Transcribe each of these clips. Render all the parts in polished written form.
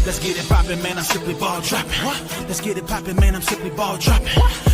Let's get it poppin', man, I'm simply ball dropping. Let's get it poppin', man, I'm simply ball dropping.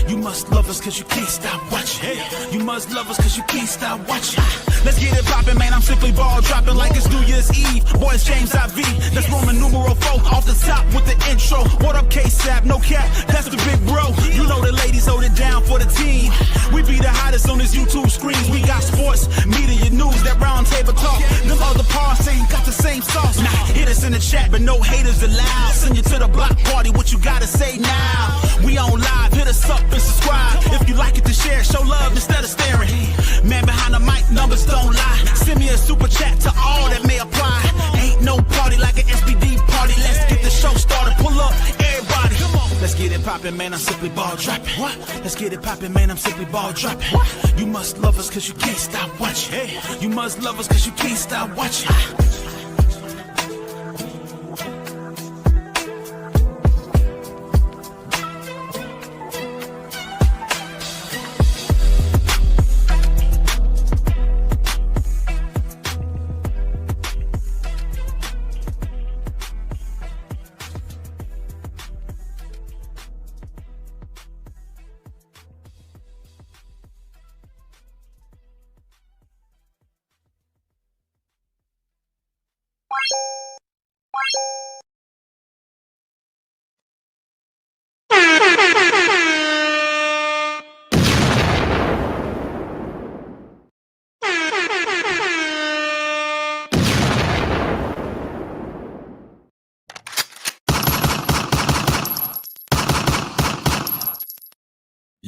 You must love us cause you can't stop watching. You must love us cause you can't stop watching. Let's get it poppin', man, I'm simply ball dropping like it's New Year's Eve. Boy, it's James IV. That's Roman numeral 4 off the top with the intro. What up, K-Sap? No cap, that's the big bro. You know the ladies hold it down for the team. We be the hottest on this YouTube screens. We got sports, media, news, that round table talk. Them other parts ain't got the same sauce. Nah, hit us in the chat, but no haters allowed. Send you to the block party, what you gotta say now? We on live, hit us up and subscribe. If you like it to share, show love instead of staring. Man behind the mic, numbers don't lie. Send me a super chat to all that may apply. Ain't no party like an SPD party. Let's get the show started, pull up, everybody. Let's get it poppin', man, I'm simply ball dropping. Let's get it poppin', man, I'm simply ball dropping. You must love us cause you can't stop watching. You must love us cause you can't stop watching.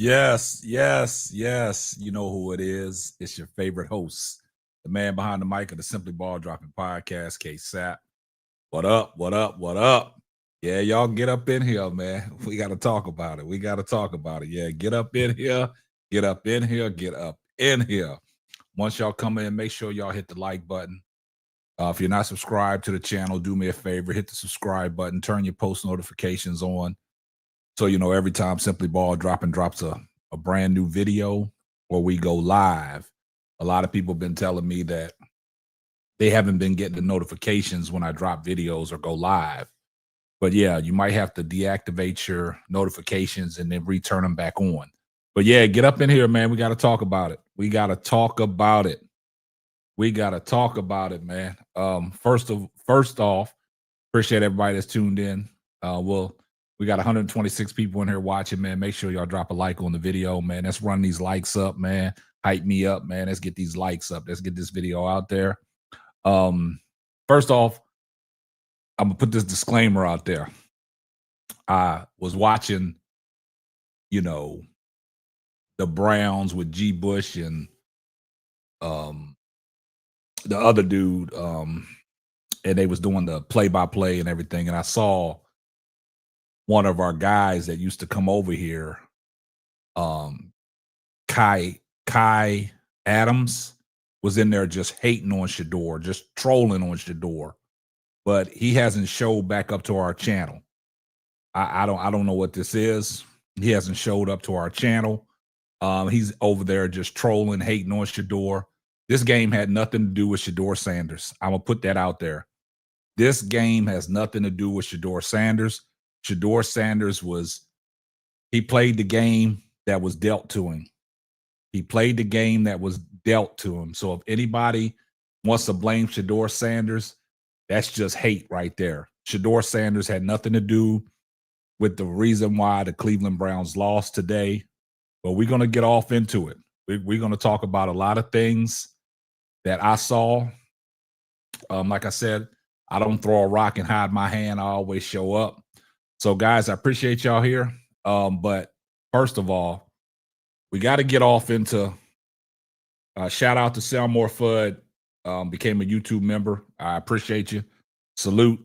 Yes, yes, yes. You know who it is. It's your favorite host, the man behind the mic of the Simply Ball Dropping Podcast, K-Sap. What up, what up, what up? Yeah, y'all get up in here, man. We got to talk about it. We got to talk about it. Yeah, get up in here, get up in here, get up in here. Once y'all come in, make sure y'all hit the like button. If you're not subscribed to the channel, do me a favor, hit the subscribe button, turn your post notifications on. So, you know, every time Simply Ball drops a brand new video or we go live, a lot of people have been telling me that they haven't been getting the notifications when I drop videos or go live. But yeah, you might have to deactivate your notifications and then return them back on. But yeah, get up in here, man. We got to talk about it. We got to talk about it. We got to talk about it, man. First off, appreciate everybody that's tuned in. We got 126 people in here watching, man. Make sure y'all drop a like on the video, man. Let's run these likes up, man. Hype me up, man. Let's get these likes up. Let's get this video out there. First off, I'm going to put this disclaimer out there. I was watching, you know, the Browns with G. Bush and the other dude, and they was doing the play-by-play and everything, and I saw one of our guys that used to come over here, Kai Adams, was in there just hating on Shedeur, just trolling on Shedeur, but he hasn't showed back up to our channel. I don't know what this is. He hasn't showed up to our channel. He's over there just trolling, hating on Shedeur. This game had nothing to do with Shedeur Sanders. I'm gonna put that out there. This game has nothing to do with Shedeur Sanders. Shedeur Sanders he played the game that was dealt to him. He played the game that was dealt to him. So if anybody wants to blame Shedeur Sanders, that's just hate right there. Shedeur Sanders had nothing to do with the reason why the Cleveland Browns lost today. But we're going to get off into it. We're going to talk about a lot of things that I saw. Like I said, I don't throw a rock and hide my hand. I always show up. So, guys, I appreciate y'all here. But first of all, we got to get off into shout out to Selmore Fudd, became a YouTube member. I appreciate you. Salute.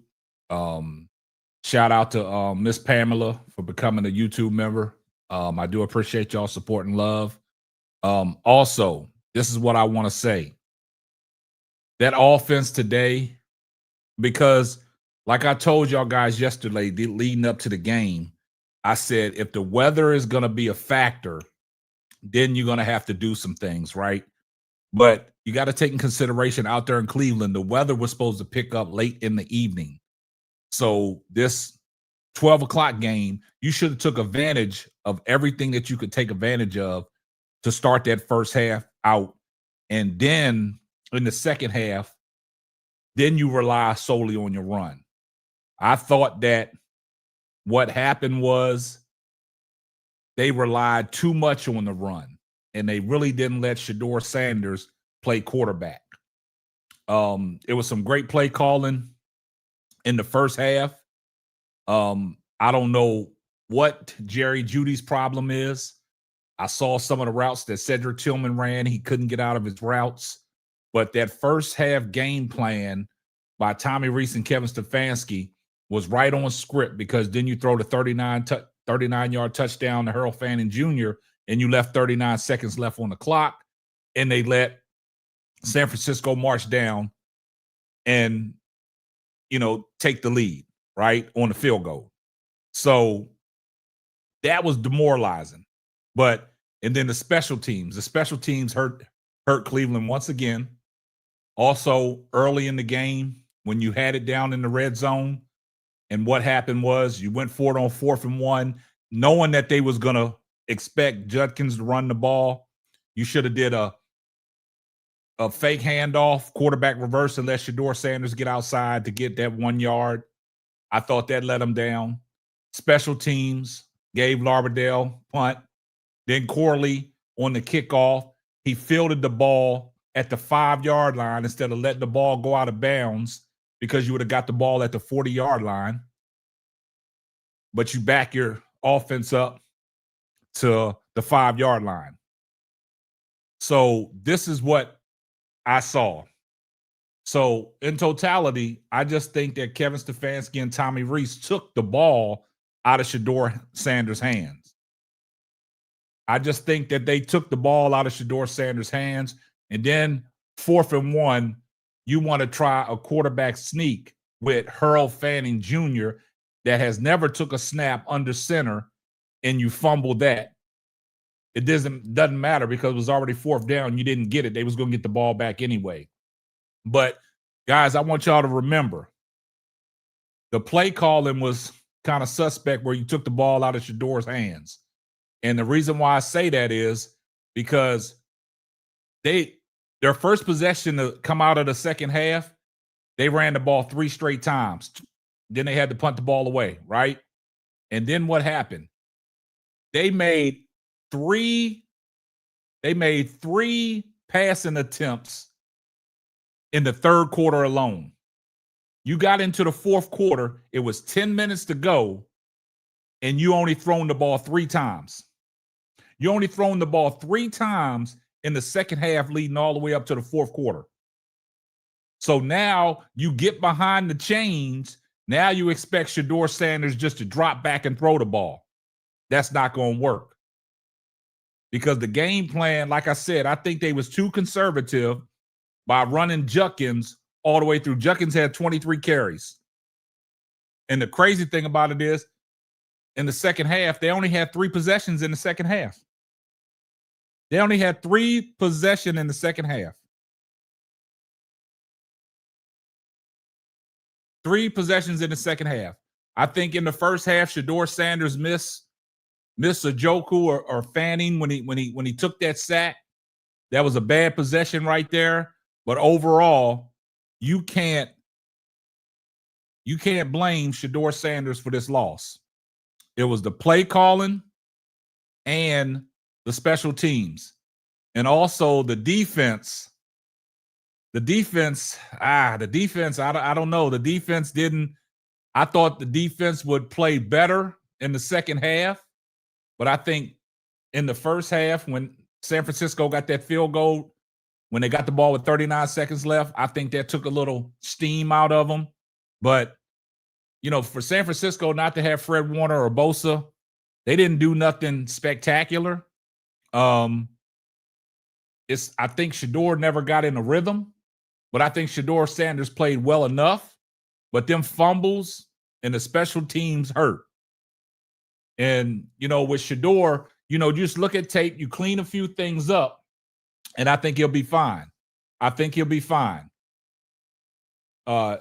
Shout out to Miss Pamela for becoming a YouTube member. I do appreciate y'all support and love. Also, this is what I want to say. That offense today, because like I told y'all guys yesterday, leading up to the game, I said if the weather is going to be a factor, then you're going to have to do some things, right? But you got to take in consideration out there in Cleveland, the weather was supposed to pick up late in the evening. So this 12 o'clock game, you should have took advantage of everything that you could take advantage of to start that first half out. And then in the second half, then you rely solely on your run. I thought that what happened was they relied too much on the run, and they really didn't let Shedeur Sanders play quarterback. It was some great play calling in the first half. I don't know what Jerry Jeudy's problem is. I saw some of the routes that Cedric Tillman ran. He couldn't get out of his routes. But that first half game plan by Tommy Rees and Kevin Stefanski was right on script, because then you throw the 39-yard touchdown to Harold Fanning Jr., and you left 39 seconds left on the clock, and they let San Francisco march down and, take the lead, right, on the field goal. So that was demoralizing. And then the special teams hurt Cleveland once again. Also, early in the game, when you had it down in the red zone, and what happened was you went for it on 4th and 1, knowing that they was going to expect Judkins to run the ball. You should have did a fake handoff, quarterback reverse, and let Shedeur Sanders get outside to get that 1 yard. I thought that let them down. Special teams gave Larberdale punt. Then Corley on the kickoff, he fielded the ball at the 5-yard line instead of letting the ball go out of bounds, because you would have got the ball at the 40-yard line. But you back your offense up to the 5-yard line. So this is what I saw. So in totality, I just think that Kevin Stefanski and Tommy Rees took the ball out of Shedeur Sanders' hands. I just think that they took the ball out of Shedeur Sanders' hands. And then 4th and 1, you want to try a quarterback sneak with Harold Fanning Jr. that has never took a snap under center, and you fumble that. It doesn't matter, because it was already 4th down. You didn't get it. They was going to get the ball back anyway. But, guys, I want y'all to remember, the play calling was kind of suspect where you took the ball out of Shedeur's hands. And the reason why I say that is because their first possession to come out of the second half, they ran the ball 3 straight times. Then they had to punt the ball away, right? And then what happened? They made three passing attempts in the third quarter alone. You got into the fourth quarter, it was 10 minutes to go, and you only thrown the ball 3 times. You only thrown the ball 3 times in the second half, leading all the way up to the fourth quarter. So now you get behind the chains. Now you expect Shedeur Sanders just to drop back and throw the ball. That's not going to work. Because the game plan, like I said, I think they was too conservative by running Judkins all the way through. Judkins had 23 carries. And the crazy thing about it is, in the second half, they only had 3 possessions in the second half. They only had 3 possessions in the second half. 3 possessions in the second half. I think in the first half, Shedeur Sanders missed Njoku or Fanning when he took that sack. That was a bad possession right there. But overall, you can't blame Shedeur Sanders for this loss. It was the play calling and the special teams. And also the defense. I don't know. The defense didn't. I thought the defense would play better in the second half. But I think in the first half, when San Francisco got that field goal, when they got the ball with 39 seconds left, I think that took a little steam out of them. But for San Francisco not to have Fred Warner or Bosa, they didn't do nothing spectacular. I think Shedeur never got in a rhythm, but I think Shedeur Sanders played well enough. But them fumbles and the special teams hurt. And, with Shedeur, just look at tape, you clean a few things up, and I think he'll be fine.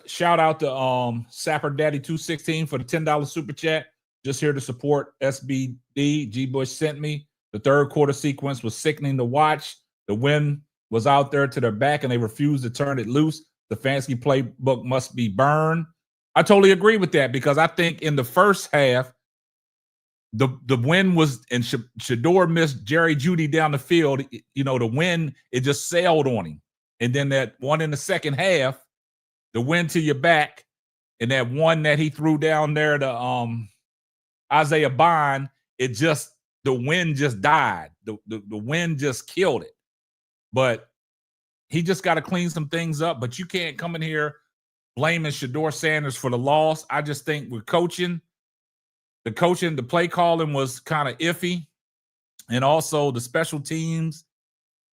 Shout out to Sapper Daddy 216 for the $10 super chat. Just here to support SBD. G. Bush sent me. The third quarter sequence was sickening to watch. The wind was out there to their back, and they refused to turn it loose. The Stefanski playbook must be burned. I totally agree with that because I think in the first half, the wind was, and Shedeur missed Jerry Jeudy down the field. The wind, it just sailed on him. And then that one in the second half, the wind to your back, and that one that he threw down there to Isaiah Bond, the wind just died. The wind just killed it. But he just got to clean some things up. But you can't come in here blaming Shedeur Sanders for the loss. I just think with coaching, the play calling was kind of iffy. And also the special teams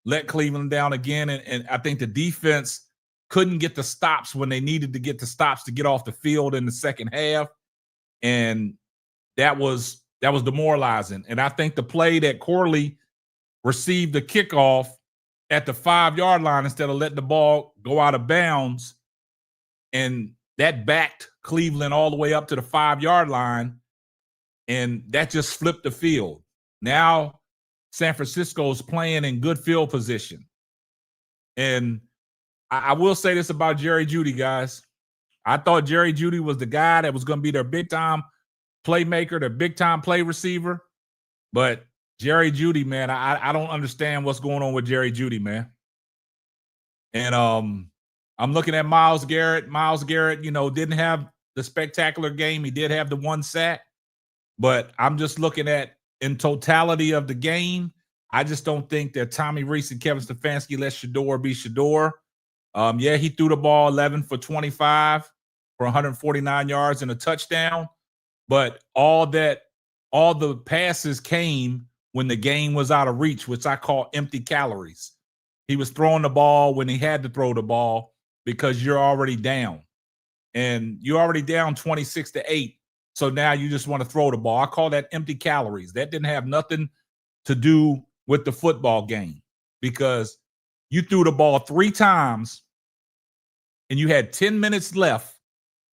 let Cleveland down again. And I think the defense couldn't get the stops when they needed to get the stops to get off the field in the second half. And that was demoralizing. And I think the play that Corley received the kickoff at the 5-yard line instead of letting the ball go out of bounds, and that backed Cleveland all the way up to the 5-yard line, and that just flipped the field. Now San Francisco's playing in good field position. And I will say this about Jerry Jeudy, guys. I thought Jerry Jeudy was the guy that was going to be their big-time playmaker, their big-time play receiver. But Jerry Jeudy, man, I don't understand what's going on with Jerry Jeudy, man. And I'm looking at Myles Garrett. Myles Garrett, didn't have the spectacular game. He did have the one sack. But I'm just looking at, in totality of the game, I just don't think that Tommy Rees and Kevin Stefanski let Shedeur be Shedeur. Yeah, he threw the ball 11 for 25 for 149 yards and a touchdown. But all the passes came when the game was out of reach, which I call empty calories. He was throwing the ball when he had to throw the ball because you're already down. And you're already down 26-8. So now you just want to throw the ball. I call that empty calories. That didn't have nothing to do with the football game because you threw the ball 3 times and you had 10 minutes left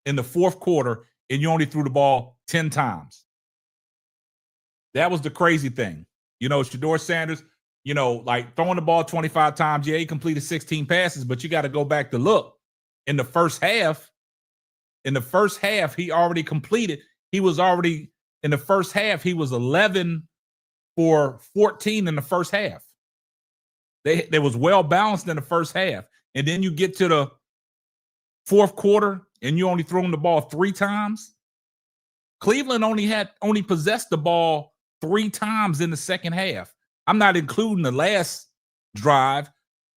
in the fourth quarter and you only threw the ball 10 times. That was the crazy thing. Shedeur Sanders, like throwing the ball 25 times. Yeah, he completed 16 passes, but you got to go back to look. In the first half, he already completed. He was 11 for 14 in the first half. They was well balanced in the first half. And then you get to the fourth quarter and you only thrown the ball 3 times. Cleveland only possessed the ball 3 times in the second half. I'm not including the last drive.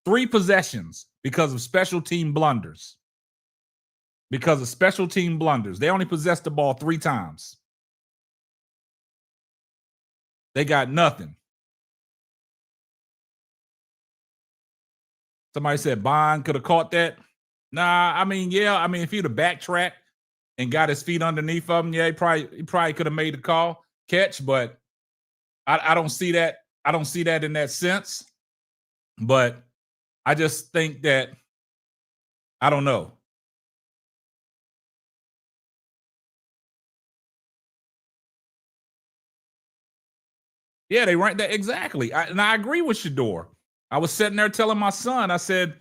3 possessions because of special team blunders. They only possessed the ball 3 times. They got nothing. Somebody said Bond could have caught that. Nah, if he'd have backtracked and got his feet underneath of him, yeah, he probably could have made the catch, but I don't see that. I don't see that in that sense. But I just think that, I don't know. Yeah, they ranked that exactly. And I agree with Shedeur. I was sitting there telling my son, I said,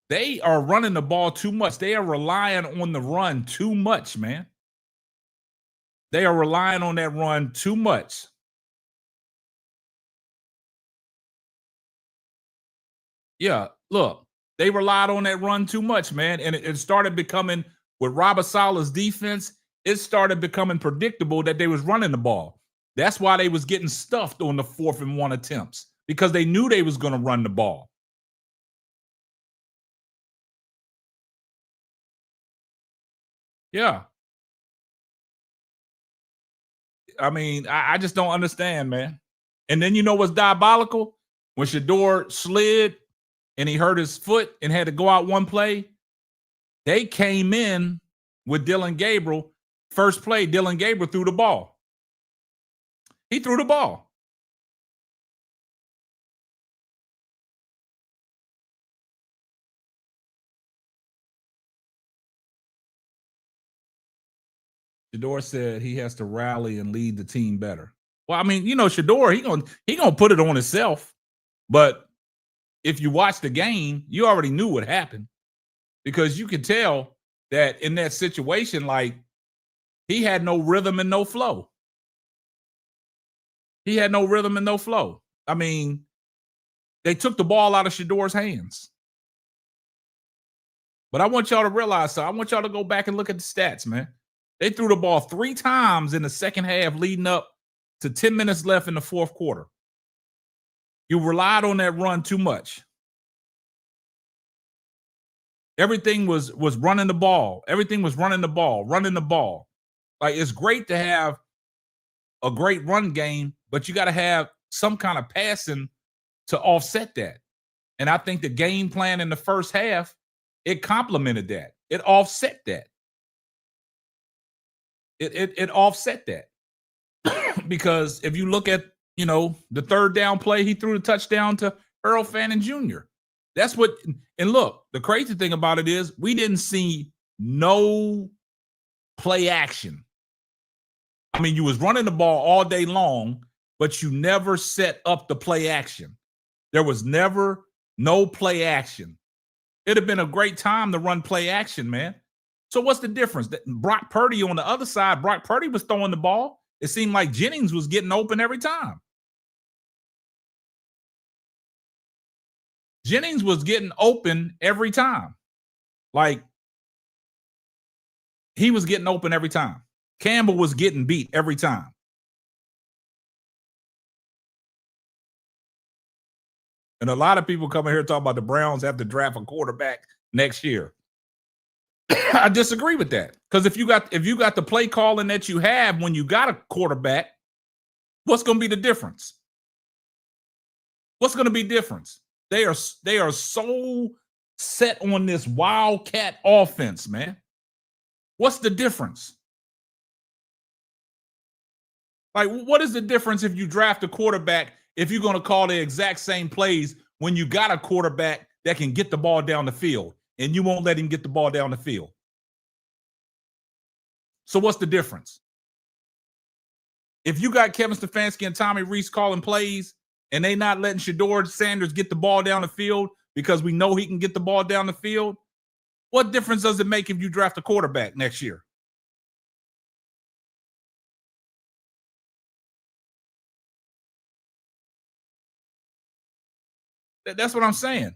they are running the ball too much. They are relying on the run too much, man. They are relying on that run too much. Yeah, look, they relied on that run too much, man. And it started becoming, with Robert Saleh's defense, it started becoming predictable that they was running the ball. That's why they was getting stuffed on the 4th and 1 attempts, because they knew they was going to run the ball. Yeah. I mean, I just don't understand, man. And then you know what's diabolical? When Shedeur slid and he hurt his foot and had to go out one play, they came in with Dylan Gabriel. First play, Dylan Gabriel threw the ball. He threw the ball. Shedeur said he has to rally and lead the team better. Well, I mean, you know, Shedeur, he gonna put it on himself. But if you watch the game, you already knew what happened, because you could tell that in that situation, like, he had no rhythm and no flow. He had no rhythm and no flow. I mean, they took the ball out of Shedeur's hands. But I want y'all to realize, so I want y'all to go back and look at the stats, man. They threw the ball 3 times in the second half leading up to 10 minutes left in the fourth quarter. You relied on that run too much. Everything was running the ball. Everything was running the ball. Like, it's great to have a great run game, but you got to have some kind of passing to offset that. And I think the game plan in the first half, it complemented that. It offset that. It offset that. Because if you look at, you know, the third down play, he threw the touchdown to Earl Fannin Jr. That's what, and look, the crazy thing about it is we didn't see no play action. I mean, you was running the ball all day long, but you never set up the play action. There was never no play action. It'd have been a great time to run play action, man. So what's the difference? Brock Purdy on the other side, Brock Purdy was throwing the ball. It seemed like Jennings was getting open every time. Jennings was getting open every time. Like, he was getting open every time. Campbell was getting beat every time. And a lot of people coming here talking about the Browns have to draft a quarterback next year. I disagree with that, because if you got the play calling that you have when you got a quarterback, what's going to be the difference? What's going to be difference? They are so set on this wildcat offense, man. What's the difference? Like, what is the difference if you draft a quarterback if you're going to call the exact same plays when you got a quarterback that can get the ball down the field and you won't let him get the ball down the field? So what's the difference? If you got Kevin Stefanski and Tommy Rees calling plays and they not letting Shedeur Sanders get the ball down the field because we know he can get the ball down the field, what difference does it make if you draft a quarterback next year? That's what I'm saying.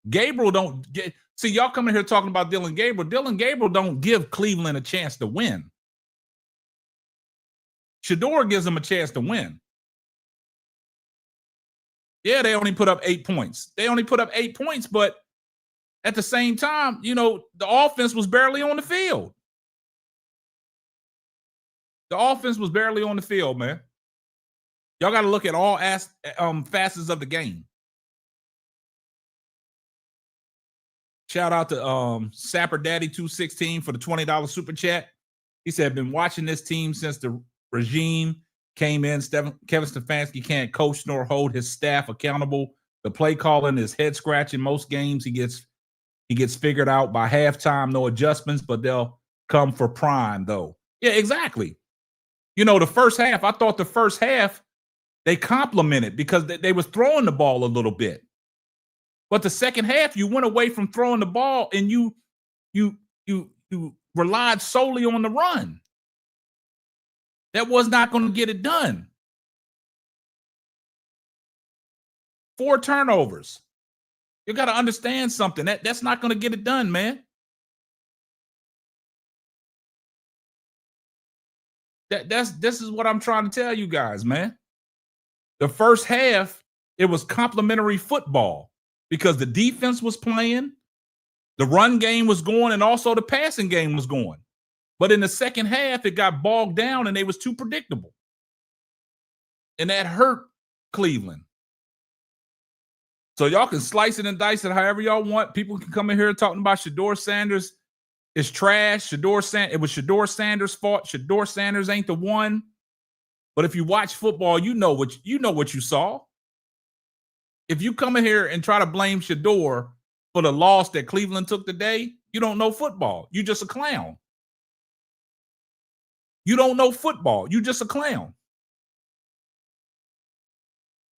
Gabriel don't get. See, y'all coming here talking about Dylan Gabriel. Dylan Gabriel don't give Cleveland a chance to win. Shedeur gives them a chance to win. Yeah, they only put up 8 points. But at the same time, you know, the offense was barely on the field. Man. Y'all got to look at all facets of the game. Shout out to Sapper Daddy 216 for the $20 super chat. He said, been watching this team since the regime came in. Kevin Stefanski can't coach nor hold his staff accountable. The play calling is head scratching. Most games he gets figured out by halftime. No adjustments, but they'll come for prime though. Yeah, exactly. You know, the first half, I thought the first half they complimented because they was throwing the ball a little bit. But the second half, you went away from throwing the ball and you relied solely on the run. That was not going to get it done. 4 turnovers. You got to understand something. That's not going to get it done, man. This is what I'm trying to tell you guys, man. The first half, it was complimentary football because the defense was playing, the run game was going, and also the passing game was going. But in the second half, it got bogged down and they was too predictable. And that hurt Cleveland. So y'all can slice it and dice it however y'all want. People can come in here talking about Shedeur Sanders is trash. It was Shedeur Sanders' fault. Shedeur Sanders ain't the one. But if you watch football, you know what you saw. If you come in here and try to blame Shedeur for the loss that Cleveland took today, you don't know football. You just a clown. You don't know football. You just a clown.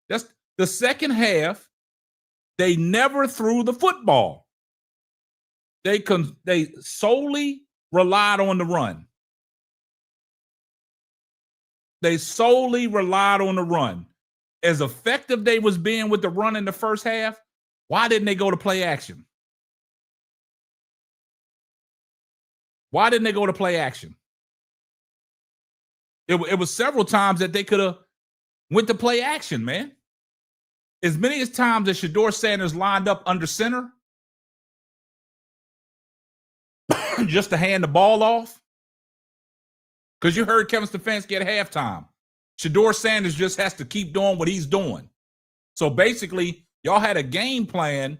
That's the second half. They never threw the football. They solely relied on the run. They solely relied on the run. As effective they was being with the run in the first half, why didn't they go to play action? Why didn't they go to play action? It was several times that they could have went to play action, man. As many as times as Shedeur Sanders lined up under center just to hand the ball off, because you heard Kevin Stefanski at halftime. Shedeur Sanders just has to keep doing what he's doing. So basically, y'all had a game plan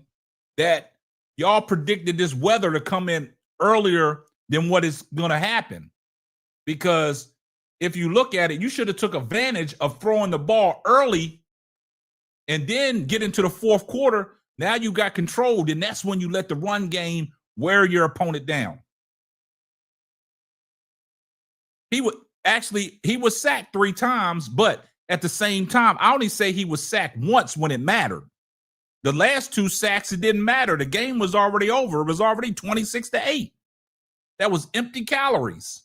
that y'all predicted this weather to come in earlier than what is going to happen. Because if you look at it, you should have took advantage of throwing the ball early and then get into the fourth quarter. Now you got controlled, and that's when you let the run game wear your opponent down. He was sacked 3 times, but at the same time, I only say he was sacked once when it mattered. The last 2 sacks, it didn't matter. The game was already over. It was already 26-8. That was empty calories.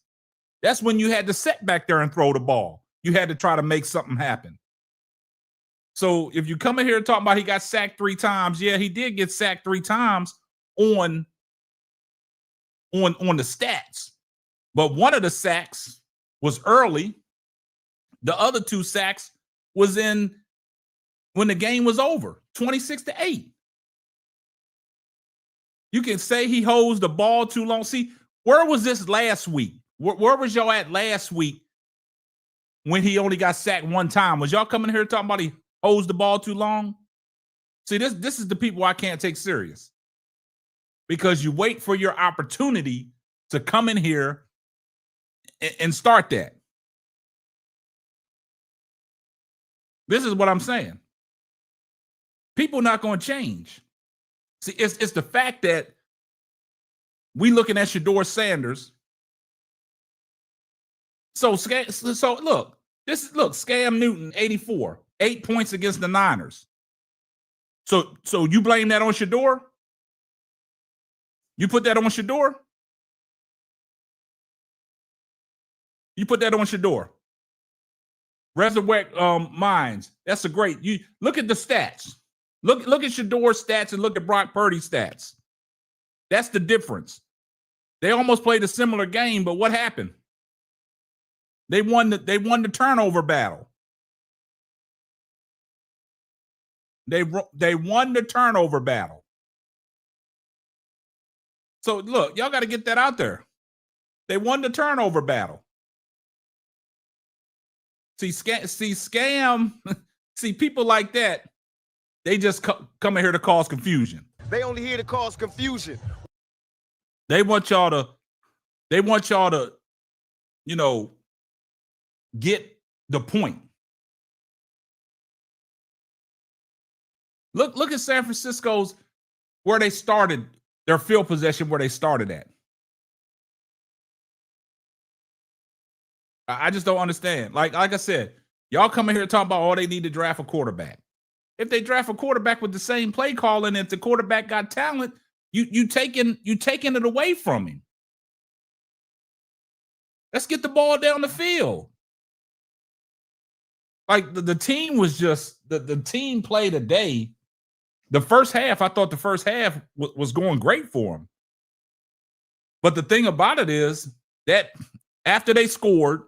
That's when you had to sit back there and throw the ball. You had to try to make something happen. So if you come in here and talk about he got sacked 3 times, yeah, he did get sacked 3 times on the stats. But one of the sacks was early. The other 2 sacks was in when the game was over, 26-8. You can say he holds the ball too long. See, where was this last week? Where was y'all at last week when he only got sacked 1 time? Was y'all coming here talking about he holds the ball too long? See, this is the people I can't take serious. Because you wait for your opportunity to come in here and start that. This is what I'm saying. People not going to change. See, it's the fact that we looking at Shedeur Sanders. So look, Scam Newton, 84, 8 points against the Niners. So you blame that on Shedeur? You put that on Shedeur? You put that on Shedeur. Resurrect minds. That's a great. You look at the stats. Look at Shedeur's stats and look at Brock Purdy's stats. That's the difference. They almost played a similar game, but what happened? They won the turnover battle. They won the turnover battle. So look, y'all got to get that out there. They won the turnover battle. See, people like that, they just come in here to cause confusion. They only here to cause confusion. They want y'all to, get the point. Look at San Francisco's where they started, their field possession where they started at. I just don't understand. Like I said, y'all come in here talking about, oh, they need to draft a quarterback. If they draft a quarterback with the same play calling, if the quarterback got talent, you taking it away from him. Let's get the ball down the field. Like the team was just the team play today. The first half, I thought the first half was going great for them. But the thing about it is that after they scored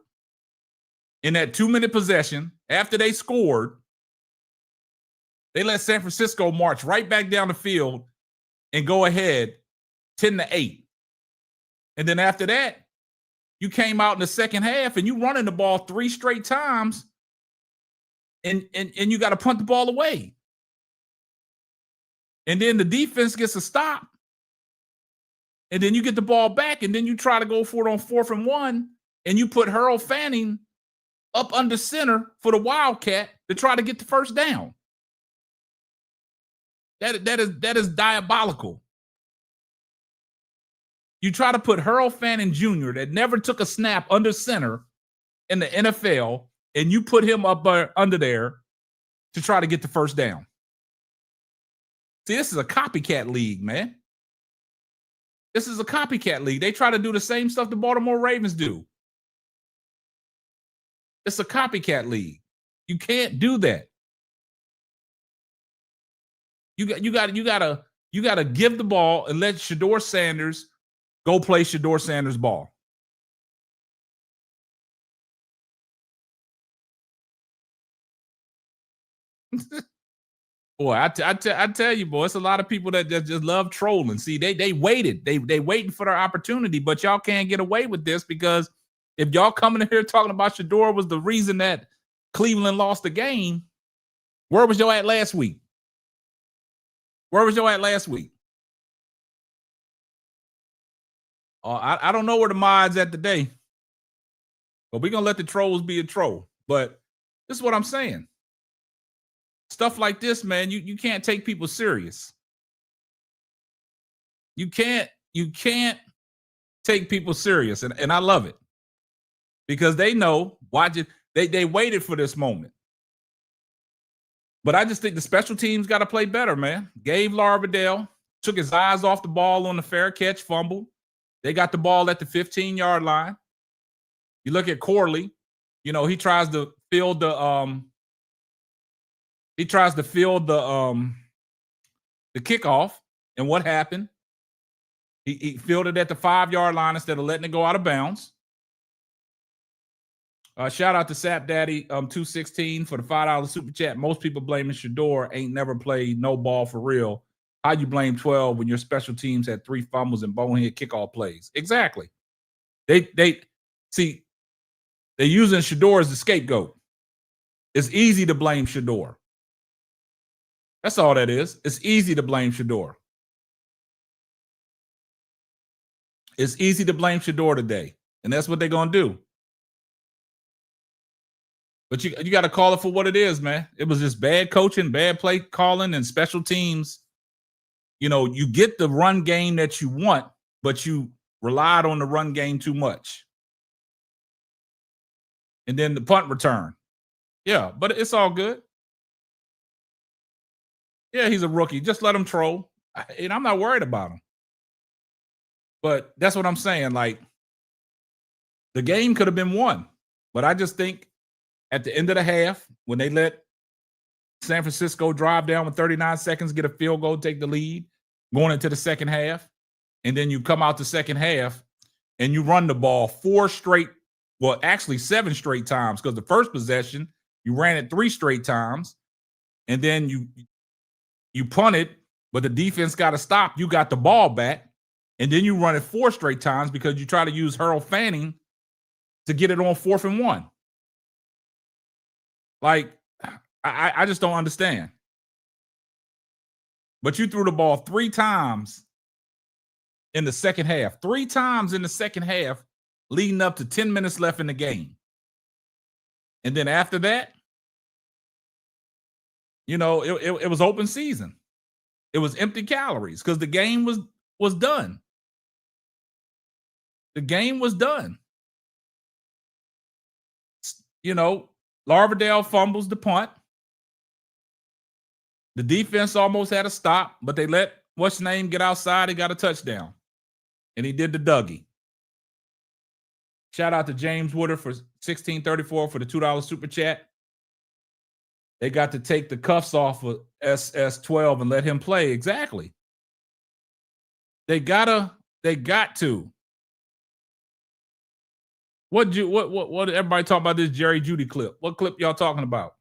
in that 2-minute possession, after they scored, they let San Francisco march right back down the field and go ahead 10-8. And then after that, you came out in the second half and you running the ball 3 straight times. and you got to punt the ball away. And then the defense gets a stop. And then you get the ball back, and then you try to go for it on 4th and 1, and you put Harold Fanning up under center for the Wildcat to try to get the first down. That is diabolical. You try to put Harold Fanning Jr., that never took a snap under center in the NFL, and you put him up under there to try to get the first down. See, this is a copycat league, man. This is a copycat league. They try to do the same stuff the Baltimore Ravens do. It's a copycat league. You can't do that. You gotta give the ball and let Shedeur Sanders go play Shedeur Sanders ball. Boy, I tell you, boy, it's a lot of people that just love trolling. See, they waited. They waiting for their opportunity, but y'all can't get away with this because if y'all coming in here talking about Shedeur was the reason that Cleveland lost the game, where was y'all at last week? Where was y'all at last week? I don't know where the mod's at today, but we're going to let the trolls be a troll. But this is what I'm saying. Stuff like this, man, you can't take people serious. You can't take people serious. And I love it because they know, watch it. They waited for this moment. But I just think the special teams got to play better, man. Gabe Larvidale took his eyes off the ball on the fair catch fumble. They got the ball at the 15-yard line. You look at Corley, he tries to field the kickoff. And what happened? He fielded at the 5-yard line instead of letting it go out of bounds. Shout out to Sap Daddy 216 for the $5 super chat. Most people blaming Shedeur ain't never played no ball for real. How you blame 12 when your special teams had 3 fumbles and bonehead kickoff plays? Exactly. They they're using Shedeur as the scapegoat. It's easy to blame Shedeur. That's all that is. It's easy to blame Shedeur. It's easy to blame Shedeur today, and that's what they're gonna do. But you got to call it for what it is, man. It was just bad coaching, bad play calling, and special teams. You get the run game that you want, but you relied on the run game too much. And then the punt return. Yeah, but it's all good. Yeah, he's a rookie. Just let him troll. And I'm not worried about him. But that's what I'm saying. Like, the game could have been won. But I just think at the end of the half, when they let San Francisco drive down with 39 seconds, get a field goal, take the lead, going into the second half, and then you come out the second half and you run the ball 7 straight times, because the first possession, you ran it 3 straight times, and then you punted, but the defense got to stop. You got the ball back, and then you run it 4 straight times because you try to use Harold Fanning to get it on 4th and 1. Like, I just don't understand. But you threw the ball 3 times in the second half. 3 times in the second half, leading up to 10 minutes left in the game. And then after that, it was open season. It was empty calories because the game was done. The game was done. Larvidale fumbles the punt. The defense almost had a stop, but they let what's his name get outside. He got a touchdown. And he did the Dougie. Shout out to James Woodard for 1634 for the $2 super chat. They got to take the cuffs off of SS12 and let him play. Exactly. They got to. What everybody talking about this Jerry Jeudy clip? What clip y'all talking about?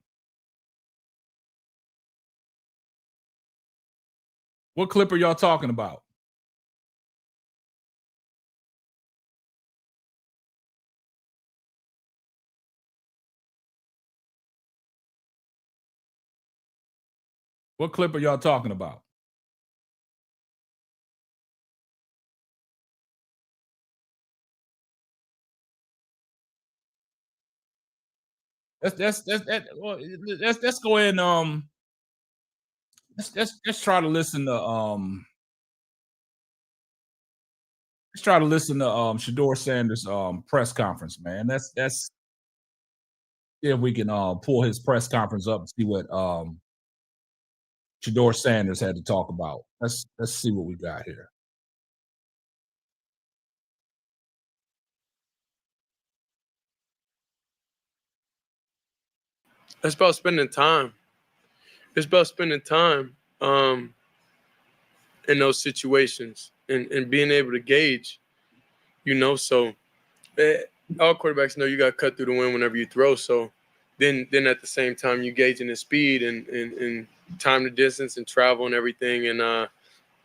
What clip are y'all talking about? What clip are y'all talking about? Let's go ahead and let's try to listen to Shedeur Sanders press conference, man. That's see if we can pull his press conference up and see what Shedeur Sanders had to talk about. Let's see what we got here. It's about spending time. It's about spending time in those situations and being able to gauge, so all quarterbacks know you got to cut through the wind whenever you throw. So then at the same time, you gauging the speed and time to distance and travel and everything. And I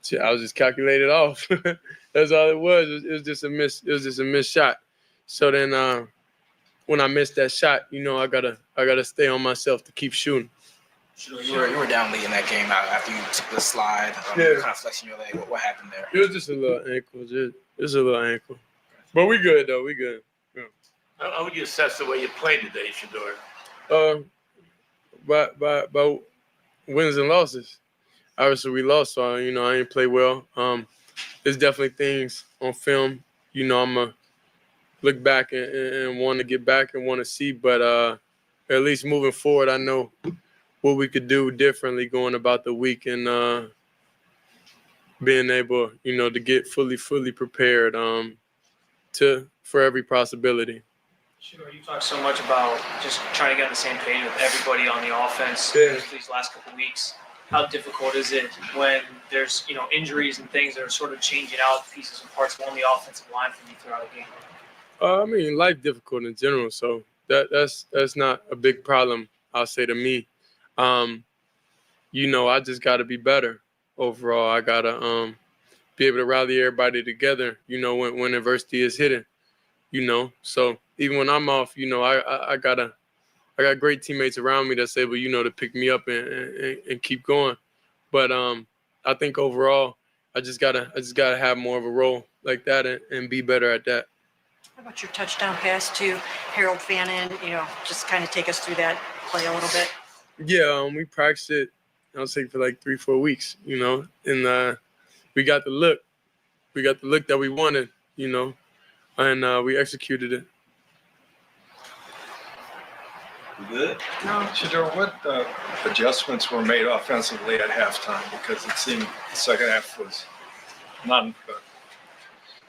was just calculated off. That's all it was. It was just a miss. It was just a missed shot. So then when I missed that shot, I gotta stay on myself to keep shooting. You were down late in that game after you took the slide. You were kind of flexing your leg. What happened there? It was just a little ankle. Just a little ankle. But we good, though. We good. Yeah. How would you assess the way you played today, Shedeur? By wins and losses. Obviously, we lost, so, I didn't play well. There's definitely things on film, I'm going to look back and want to get back and want to see. But at least moving forward, I know what we could do differently going about the week and being able, to get fully prepared for every possibility. Sure, you talk so much about just trying to get on the same page with everybody on the offense these last couple of weeks. How difficult is it when there's, injuries and things that are sort of changing out pieces and parts on the offensive line for you throughout the game? Life difficult in general, so that's not a big problem, I'll say, to me. I just got to be better overall. I got to be able to rally everybody together, when adversity is hitting, So even when I'm off, I got great teammates around me that's able, to pick me up and keep going. But I think overall, I just gotta have more of a role like that and be better at that. How about your touchdown pass to Harold Fannin? Just kind of take us through that play a little bit. Yeah, we practiced it, I'll say, for like 3-4 weeks, and we got the look. We got the look that we wanted, and we executed it. Good. No. Shedeur, what adjustments were made offensively at halftime? Because it seemed the second half was not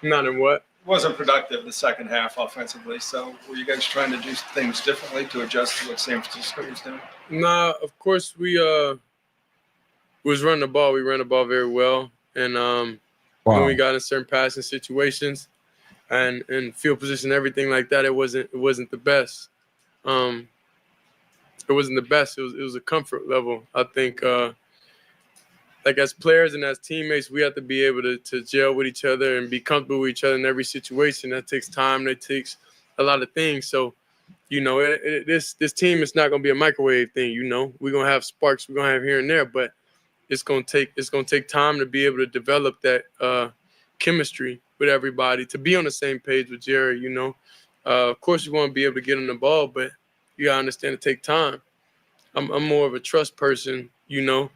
in what? Wasn't productive the second half offensively. So were you guys trying to do things differently to adjust to what San Francisco was doing? Nah, of course we was running the ball. We ran the ball very well, and when we got in certain passing situations and field position, everything like that, it wasn't the best. It wasn't the best. It was a comfort level. I think, like as players and as teammates, we have to be able to gel with each other and be comfortable with each other in every situation. That takes time. That takes a lot of things. So, this team is not going to be a microwave thing. We're going to have sparks. We're going to have here and there, but it's going to take time to be able to develop that chemistry with everybody, to be on the same page with Jerry. Of course, you want to be able to get on the ball, but you gotta understand it take time. I'm more of a trust person, and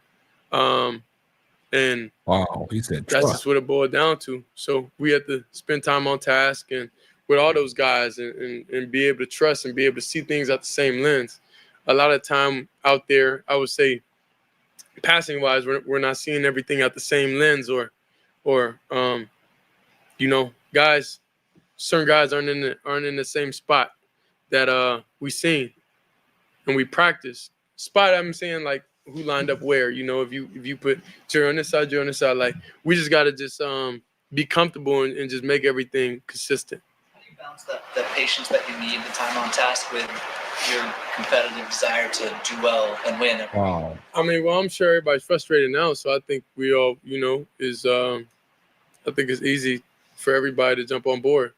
He said that's just what it boiled down to. So we have to spend time on task and with all those guys and be able to trust and be able to see things at the same lens. A lot of time out there, I would say, passing wise, we're not seeing everything at the same lens, or guys, certain guys aren't in the same spot that we seen and we practice. Spot, I'm saying, like, who lined up where, if you put Jerry on this side, Jerry on this side, like, we just got to just be comfortable and just make everything consistent. How do you balance the patience that you need, the time on task, with your competitive desire to do well and win? Wow. I'm sure everybody's frustrated now, so I think we all, I think it's easy for everybody to jump on board,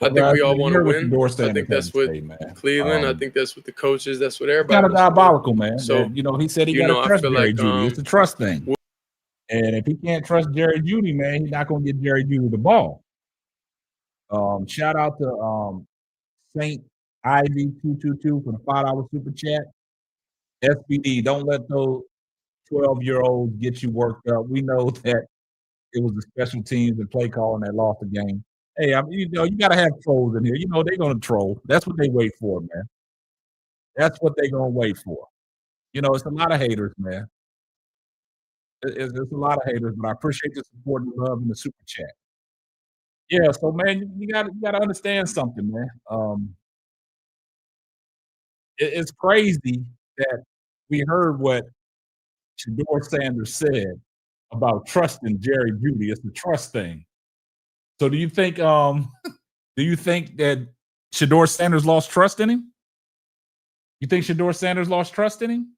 I think we all want to Hear what win. Shedeur I Sanders think had that's to what say, man. Cleveland. I think that's what the coaches. That's what everybody. Kind of wants to win. diabolical, man. So, That, he said he you got know, to I trust feel Jerry like, Jeudy. It's a trust thing. And if he can't trust Jerry Jeudy, man, he's not going to get Jerry Jeudy the ball. Shout out to Saint Ivy 222 for the $5 super chat. SBD, don't let those 12-year-olds get you worked up. We know that it was the special teams and play calling that lost the game. Hey, I mean, you got to have trolls in here. They're going to troll. That's what they wait for, man. That's what they're going to wait for. It's a lot of haters, man. It's a lot of haters, but I appreciate the support and love in the super chat. Yeah, so man, you got to understand something, man. It's crazy that we heard what Shedeur Sanders said about trusting Jerry Jeudy. It's a trust thing. So do you think that Shedeur Sanders lost trust in him? You think Shedeur Sanders lost trust in him?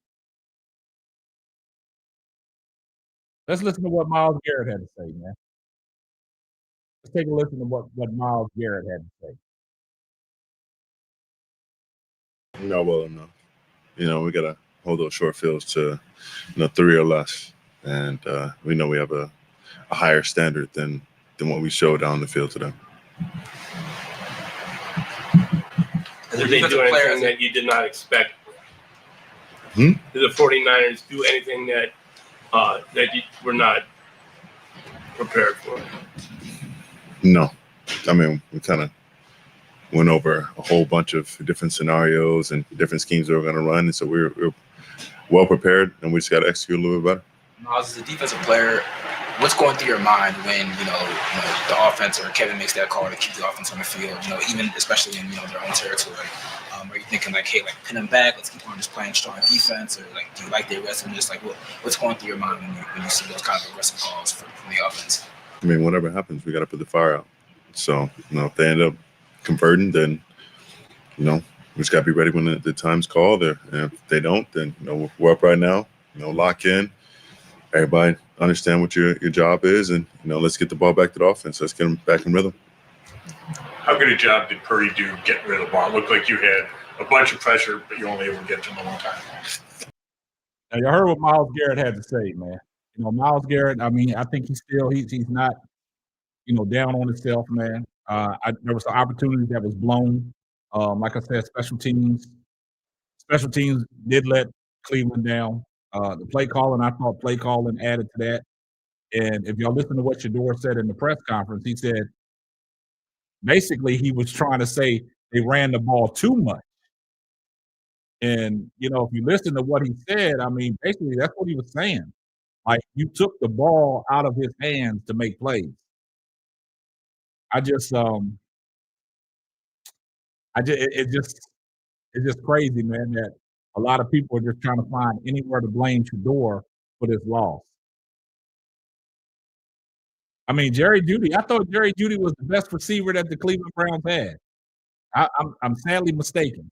Let's listen to what Myles Garrett had to say, man. Let's take a listen to what Myles Garrett had to say. Not well enough. We got to hold those short fields to 3 or less. And we know we have a higher standard than what we showed down the field today. Did they do anything that you did not expect? Hmm? Did the 49ers do anything that you were not prepared for? No. I mean, we kind of went over a whole bunch of different scenarios and different schemes that we're going to run. And so we're well prepared, and we just got to execute a little bit better. Myles, as a defensive player, what's going through your mind when the offense or Kevin makes that call to keep the offense on the field? Even especially in their own territory. Are you thinking hey, pin them back, let's keep on just playing strong defense, or do you like the aggressiveness? What's going through your mind when you see those kind of aggressive calls from the offense? I mean, whatever happens, we got to put the fire out. So if they end up converting, then we just got to be ready when the time's called. And if they don't, then we're up right now. Lock in. Everybody understand what your job is, and let's get the ball back to the offense. Let's get them back in rhythm. How good a job did Purdy do getting rid of the ball? It looked like you had a bunch of pressure, but you only able to get to him one time. Now you heard what Myles Garrett had to say, man. Myles Garrett. I mean, I think he's not down on himself, man. There was some opportunities that was blown. Like I said, special teams did let Cleveland down. The play calling, I thought play calling added to that. And if y'all listen to what Shedeur said in the press conference, he said basically he was trying to say they ran the ball too much. And, if you listen to what he said, I mean, basically that's what he was saying. Like, you took the ball out of his hands to make plays. It's just crazy, man, that a lot of people are just trying to find anywhere to blame Shedeur for this loss. I mean, Jerry Jeudy, I thought Jerry Jeudy was the best receiver that the Cleveland Browns had. I'm sadly mistaken,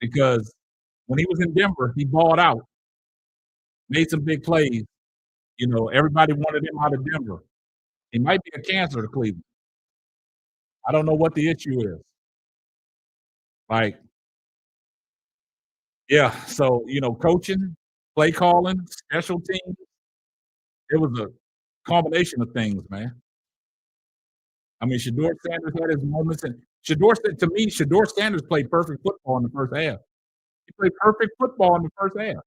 because when he was in Denver, he balled out, made some big plays. Everybody wanted him out of Denver. He might be a cancer to Cleveland. I don't know what the issue is. So, coaching, play calling, special teams, it was a combination of things, man. I mean, Shedeur Sanders had his moments, and Shedeur Sanders played perfect football in the first half. He played perfect football in the first half.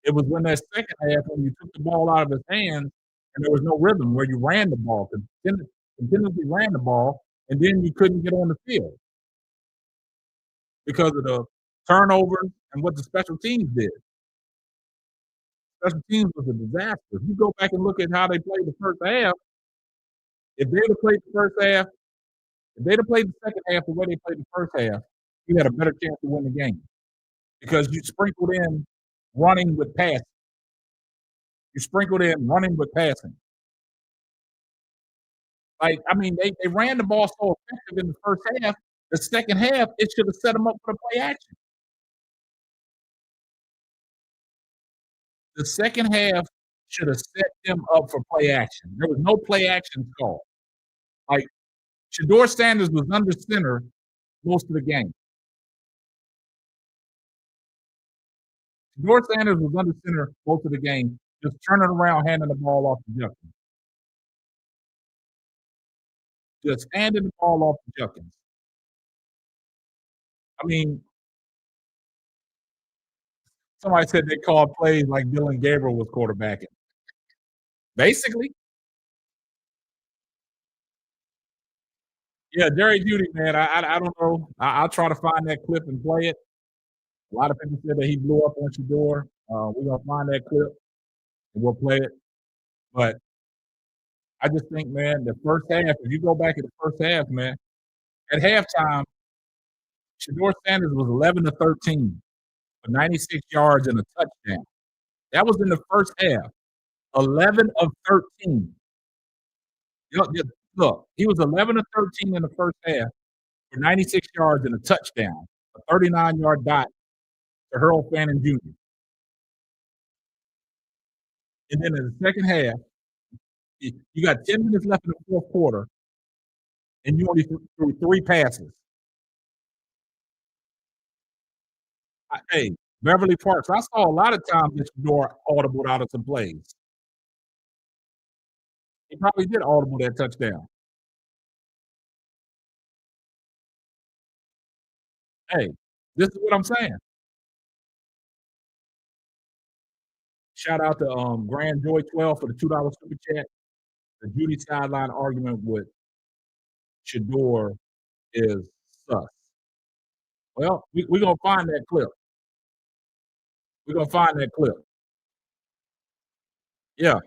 It was when that second half, when you took the ball out of his hands and there was no rhythm, where you ran the ball, continuously ran the ball, and then you couldn't get on the field because of the turnovers and what the special teams did. Special teams was a disaster. If you go back and look at how they played the first half, if they'd have played the first half, if they'd have played the second half the way they played the first half, you had a better chance to win the game, because you sprinkled in running with passing. You sprinkled in running with passing. They ran the ball so effective in the first half. The second half, it should have set them up for the play action. The second half should have set them up for play action. There was no play action call. Shedeur Sanders was under center most of the game. Shedeur Sanders was under center most of the game, just turning around, handing the ball off to Judkins. Just handing the ball off to Judkins. I mean, somebody said they called plays like Dylan Gabriel was quarterbacking. Basically. Yeah, Jerry Jeudy, man, I don't know. I'll try to find that clip and play it. A lot of people said that he blew up on Shedeur. We're going to find that clip, and we'll play it. But I just think, man, the first half, if you go back at the first half, man, at halftime, Shedeur Sanders was 11 to 13 for 96 yards and a touchdown. That was in the first half. 11 of 13. Look, he was 11 to 13 in the first half for 96 yards and a touchdown, a 39-yard dot to Harold Fannin Jr. And then in the second half, you got 10 minutes left in the fourth quarter, and you only threw 3 passes. Hey, Beverly Parks, I saw a lot of times that Shedeur audibled out of some plays. He probably did audible that touchdown. Hey, this is what I'm saying. Shout out to Grand Joy 12 for the $2 super chat. The Jeudy sideline argument with Shedeur is sus. Well, we're going to find that clip. We're going to find that clip. Yeah.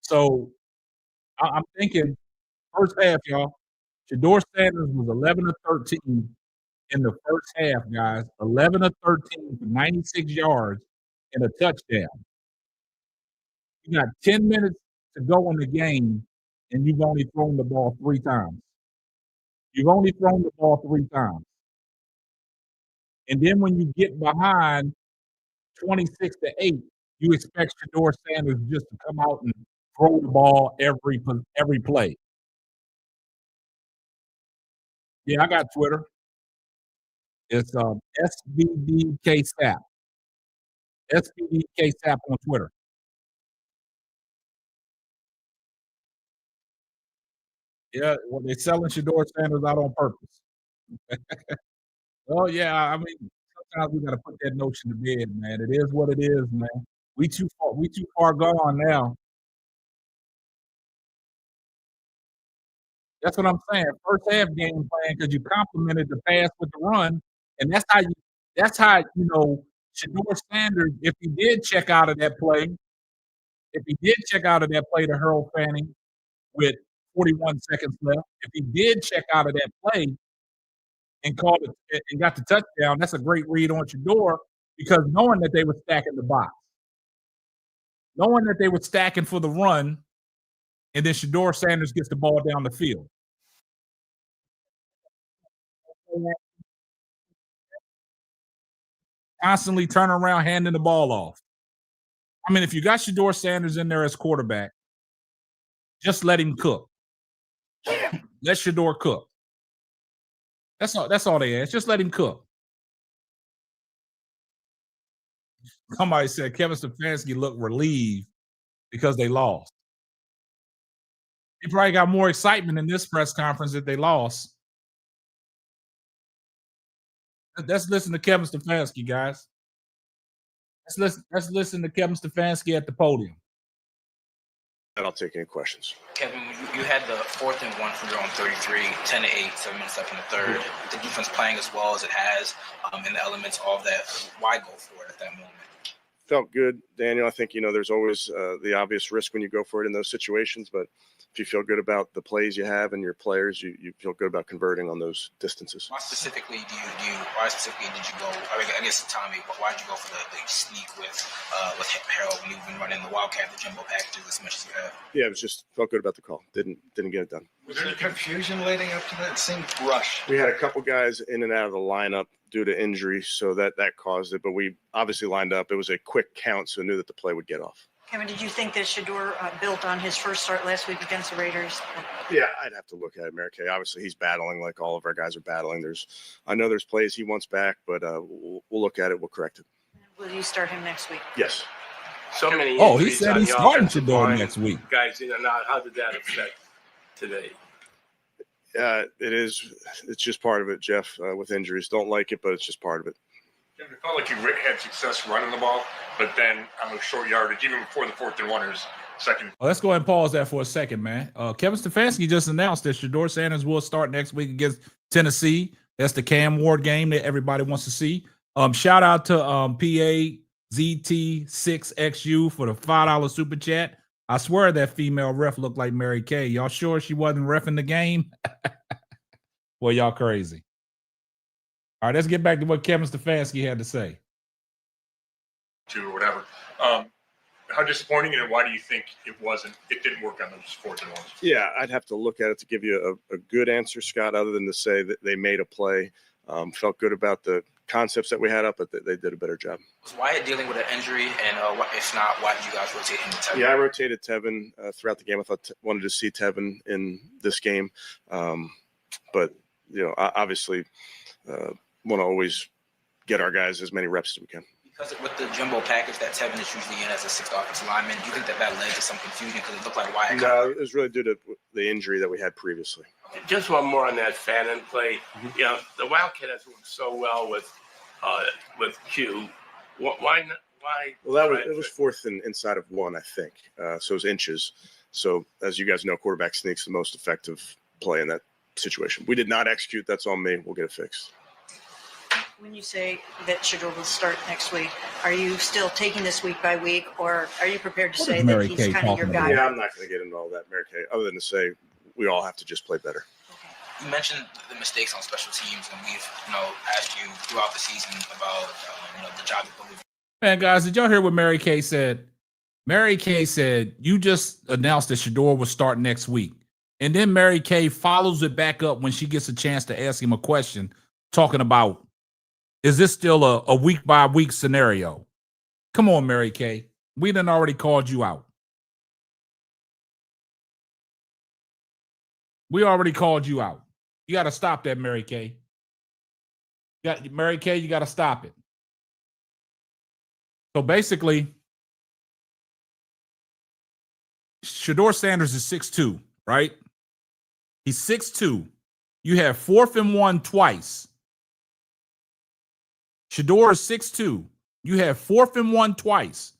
So I'm thinking first half, y'all. Shedeur Sanders was 11 to 13 in the first half, guys. 11 to 13 for 96 yards and a touchdown. You got 10 minutes to go in the game, and you've only thrown the ball 3 times. You've only thrown the ball 3 times. And then when you get behind 26 to 8, you expect Shedeur Sanders just to come out and throw the ball every play. Yeah, I got Twitter. It's SBDKSAP. SBDKSAP on Twitter. Yeah, well, they're selling Shedeur Sanders out on purpose. Oh, yeah, I mean, sometimes we got to put that notion to bed, man. It is what it is, man. We too far gone now. That's what I'm saying. First half game plan because you complemented the pass with the run, and that's how you know Shedeur Sanders. If he did check out of that play, to Harold Fanning with 41 seconds left, if he did check out of that play and called it and got the touchdown, that's a great read on Shedeur because knowing that they were stacking the box, knowing that they were stacking for the run. And then Shedeur Sanders gets the ball down the field. Constantly turning around, handing the ball off. I mean, if you got Shedeur Sanders in there as quarterback, just let him cook. Let Shedeur cook. That's all they ask. Just let him cook. Somebody said Kevin Stefanski looked relieved because they lost. He probably got more excitement in this press conference that they lost. Let's listen to Kevin Stefanski, guys. Let's listen to Kevin Stefanski at the podium. And I'll take any questions. Kevin, you had the 4th and 1 from your own 33, 10 to 8, 7 minutes left in the third. The defense playing as well as it has, and the elements of that. Why go for it at that moment? Felt good, Daniel. I think, there's always the obvious risk when you go for it in those situations, but if you feel good about the plays you have and your players, you feel good about converting on those distances. Why specifically did you go? I guess Tommy, but why did you go for the sneak with Harold when you've been running the Wildcat, the jumbo packages as much as you have? Yeah, it was just felt good about the call. Didn't get it done. Was there confusion leading up to that? It seemed rushed. We had a couple guys in and out of the lineup due to injury, so that caused it. But we obviously lined up. It was a quick count, so knew that the play would get off. Kevin, did you think that Shedeur built on his first start last week against the Raiders? Yeah, I'd have to look at it, Mary Kay. Obviously, he's battling like all of our guys are battling. I know there's plays he wants back, but we'll look at it. We'll correct it. Will you start him next week? Yes. So many Oh, he injuries said on he's the starting offensive Shedeur line, next week. Guys in and out. How did that affect today? It's just part of it, Jeff, with injuries. Don't like it, but it's just part of it. It felt like you had success running the ball, but then on the short yardage, even before the 4th and 1 or second. Well, let's go ahead and pause that for a second, man. Kevin Stefanski just announced that Shedeur Sanders will start next week against Tennessee. That's the Cam Ward game that everybody wants to see. Shout out to PAZT6XU for the $5 super chat. I swear that female ref looked like Mary Kay. Y'all sure she wasn't reffing the game? Well, y'all crazy. All right, let's get back to what Kevin Stefanski had to say. Or whatever. How disappointing, and why do you think it didn't work on those 4th and 1s? Yeah, I'd have to look at it to give you a good answer, Scott, other than to say that they made a play. Felt good about the concepts that we had up, but they did a better job. Was Wyatt dealing with an injury? And if not, why did you guys rotate him to Tevin? Yeah, I rotated Tevin throughout the game. I wanted to see Tevin in this game. But, obviously want to always get our guys as many reps as we can. Because with the jumbo package that Tevin is usually in as a 6th offensive lineman, do you think that led to some confusion because it looked like Wyatt? No, it was really due to the injury that we had previously. Just one more on that Fannin play. The Wildcat has worked so well with Q. Why not? Why? Well, it was 4th and inside of 1, I think. So it was inches. So as you guys know, quarterback sneak's the most effective play in that situation. We did not execute. That's on me. We'll get it fixed. When you say that Shedeur will start next week, are you still taking this week by week, or are you prepared to say that he's kind of your guy? Yeah, I'm not going to get into all that, Mary Kay, other than to say we all have to just play better. You mentioned the mistakes on special teams, and we've asked you throughout the season about the job that we've. Man, guys, did y'all hear what Mary Kay said? Mary Kay said you just announced that Shedeur will start next week, and then Mary Kay follows it back up when she gets a chance to ask him a question, talking about, is this still a week-by-week scenario? Come on, Mary Kay. We done already called you out. We already called you out. You got to stop that, Mary Kay. Mary Kay, you got to stop it. So basically, Shedeur Sanders is 6'2", right? He's 6'2". You have 4th and 1 twice. Shedeur is 6'2". You have 4th and 1 twice.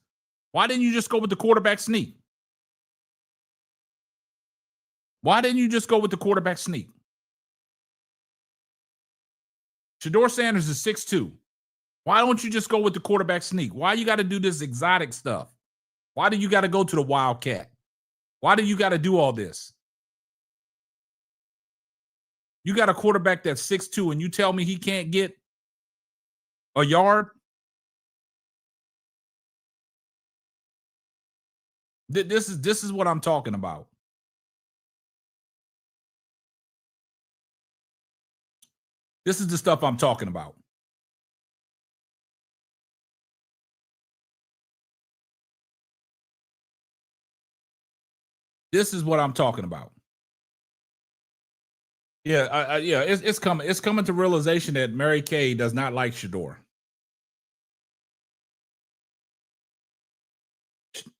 Why didn't you just go with the quarterback sneak? Why didn't you just go with the quarterback sneak? Shedeur Sanders is 6'2". Why don't you just go with the quarterback sneak? Why you got to do this exotic stuff? Why do you got to go to the Wildcat? Why do you got to do all this? You got a quarterback that's 6'2", and you tell me he can't get a yard? This is what I'm talking about. This is the stuff I'm talking about. This is what I'm talking about. Yeah, it's coming. It's coming to realization that Mary Kay does not like Shedeur.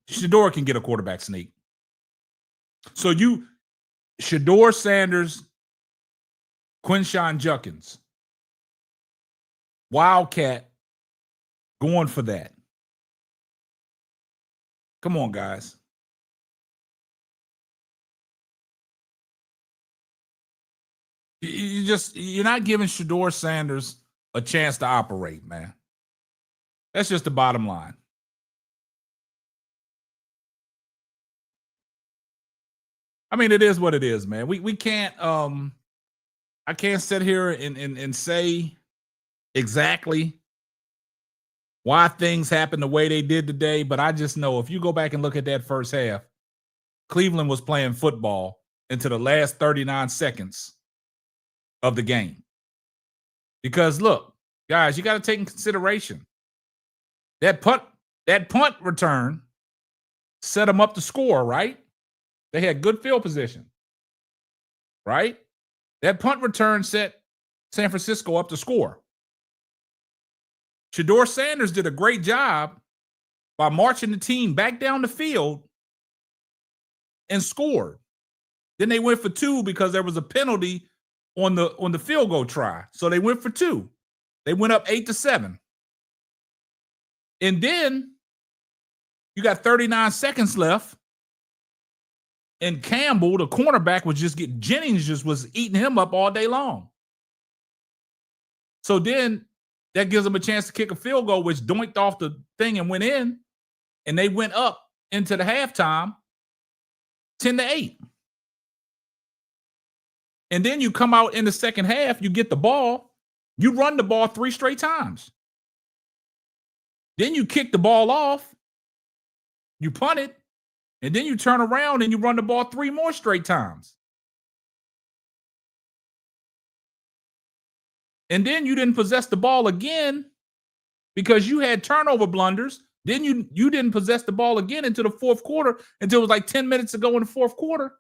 Shedeur can get a quarterback sneak. So Shedeur Sanders, Quinshon Judkins, Wildcat, going for that. Come on, guys. You're not giving Shedeur Sanders a chance to operate, man. That's just the bottom line. I mean, it is what it is, man. We can't I can't sit here and say exactly why things happened the way they did today, but I just know if you go back and look at that first half, Cleveland was playing football into the last 39 seconds of the game. Because look, guys, you got to take in consideration that punt return set them up to score, right? They had good field position, right? That punt return set San Francisco up to score. Shedeur Sanders did a great job by marching the team back down the field and scored. Then they went for 2 because there was a penalty on the field goal try. So they went for 2. They went up 8-7. And then you got 39 seconds left. And Campbell, the cornerback, was just getting Jennings just was eating him up all day long. So then that gives them a chance to kick a field goal, which doinked off the thing and went in. And they went up into the halftime 10-8. And then you come out in the second half, you get the ball, you run the ball 3 straight times. Then you kick the ball off, you punt it, and then you turn around and you run the ball 3 more straight times. And then you didn't possess the ball again because you had turnover blunders. Then you didn't possess the ball again into the fourth quarter until it was like 10 minutes to go in the fourth quarter.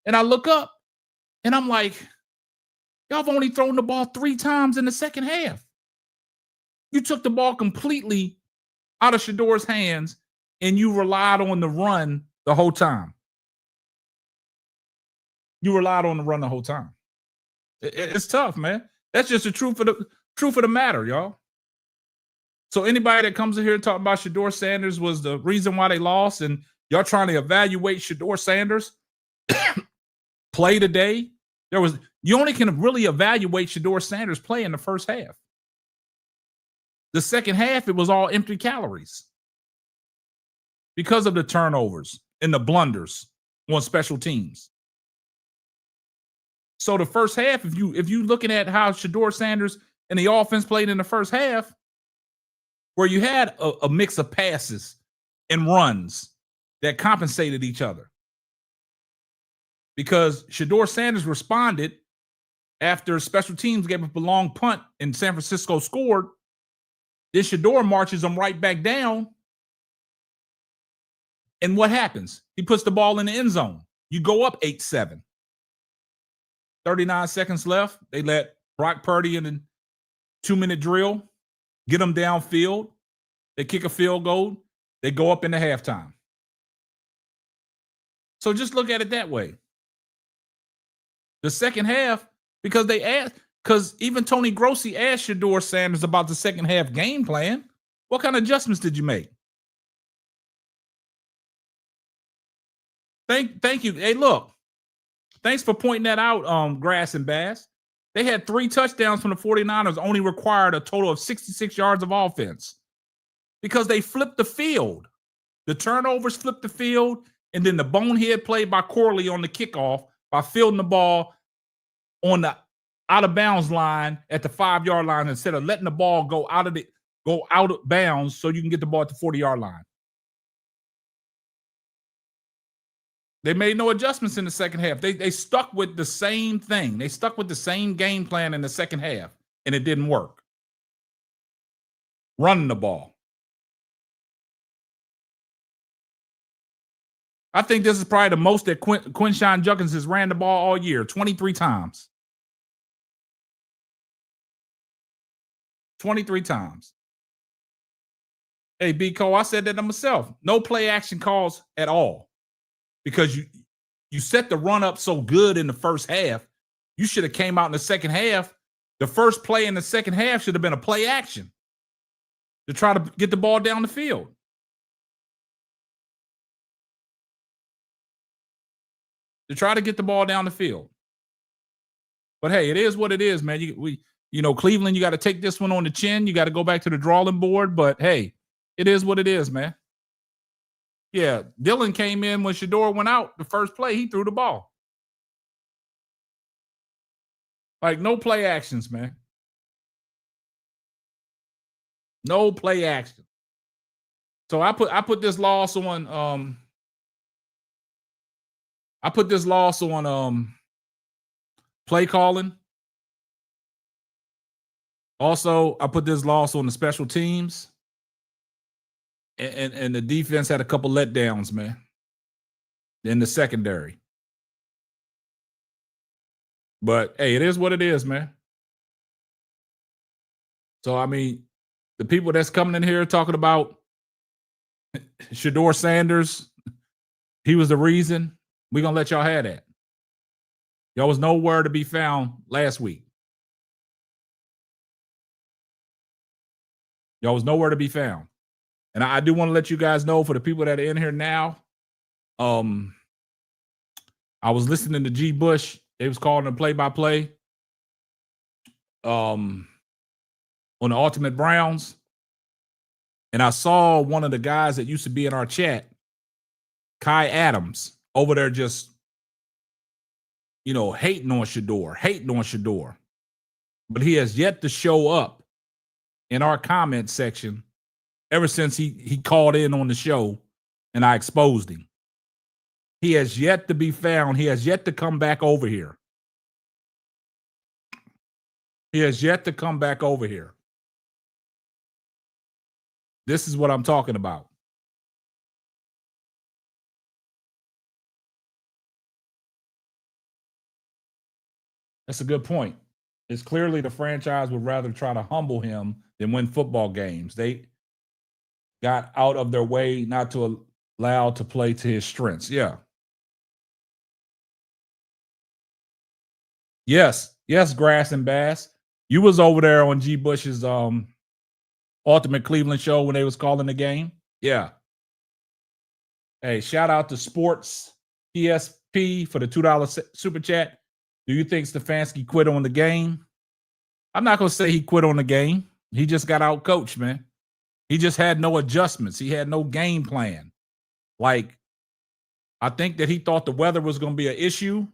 And I look up and I'm like, y'all have only thrown the ball 3 times in the second half. You took the ball completely out of Shedeur's hands and you relied on the run the whole time. You relied on the run the whole time. It's tough, man. That's just the truth of the matter, y'all. So anybody that comes in here and talk about Shedeur Sanders was the reason why they lost, and y'all trying to evaluate Shedeur Sanders play today, you only can really evaluate Shedeur Sanders play in the first half. The second half, it was all empty calories because of the turnovers and the blunders on special teams. So the first half, if you looking at how Shedeur Sanders and the offense played in the first half, where you had a mix of passes and runs that compensated each other. Because Shedeur Sanders responded after special teams gave up a long punt and San Francisco scored. Then Shedeur marches them right back down. And what happens? He puts the ball in the end zone. You go up 8-7. 39 seconds left. They let Brock Purdy in a 2-minute drill, get them downfield. They kick a field goal. They go up into halftime. So just look at it that way. The second half, because even Tony Grossi asked Shedeur Sanders about the second half game plan. What kind of adjustments did you make? Thank you. Hey, look. Thanks for pointing that out, Grass and Bass. They had 3 touchdowns from the 49ers, only required a total of 66 yards of offense because they flipped the field. The turnovers flipped the field, and then the bonehead play by Corley on the kickoff by fielding the ball on the out-of-bounds line at the 5-yard line instead of letting the ball go out of bounds so you can get the ball at the 40-yard line. They made no adjustments in the second half. They stuck with the same thing. They stuck with the same game plan in the second half, and it didn't work. Running the ball. I think this is probably the most that Quinshon Judkins has ran the ball all year, 23 times. 23 times. Hey, B-Co, I said that to myself. No play action calls at all. Because you set the run up so good in the first half, you should have came out in the second half. The first play in the second half should have been a play action to try to get the ball down the field. To try to get the ball down the field. But hey, it is what it is, man. Cleveland, you got to take this one on the chin. You got to go back to the drawing board. But hey, it is what it is, man. Yeah, Dylan came in when Shedeur went out. The first play, he threw the ball. Like, no play actions, man. No play action. So I put this loss on play calling. Also, I put this loss on the special teams. and the defense had a couple letdowns, man, in the secondary. But hey, it is what it is, man. So I mean, the people that's coming in here talking about Shedeur Sanders, he was the reason. We're gonna let y'all have that. Y'all was nowhere to be found last week. Y'all was nowhere to be found. And I do want to let you guys know, for the people that are in here now, I was listening to G. Bush. They was calling the play-by-play on the Ultimate Browns. And I saw one of the guys that used to be in our chat, Kai Adams, over there just, hating on Shedeur. But he has yet to show up in our comment section ever since he called in on the show and I exposed him. He has yet to be found. He has yet to come back over here. This is what I'm talking about. That's a good point. It's clearly the franchise would rather try to humble him than win football games. They got out of their way not to allow to play to his strengths. Yeah. Yes, Grass and Bass. You was over there on G. Bush's Ultimate Cleveland show when they was calling the game. Yeah. Hey, shout out to Sports PSP for the $2 super chat. Do you think Stefanski quit on the game? I'm not going to say he quit on the game. He just got out coached, man. He just had no adjustments. He had no game plan. Like, I think that he thought the weather was going to be an issue,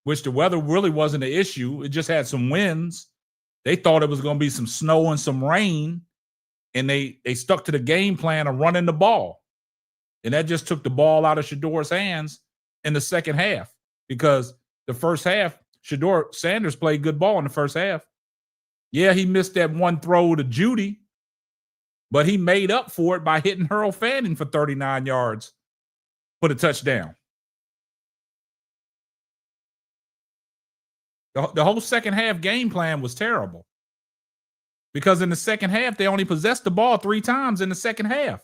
which the weather really wasn't an issue. It just had some winds. They thought it was going to be some snow and some rain, and they stuck to the game plan of running the ball. And that just took the ball out of Shedeur's hands in the second half, because the first half, Shedeur Sanders played good ball in the first half. Yeah, he missed that one throw to Judy, but he made up for it by hitting Hurl Fanning for 39 yards for the touchdown. The whole second half game plan was terrible, because in the second half they only possessed the ball 3 times in the second half.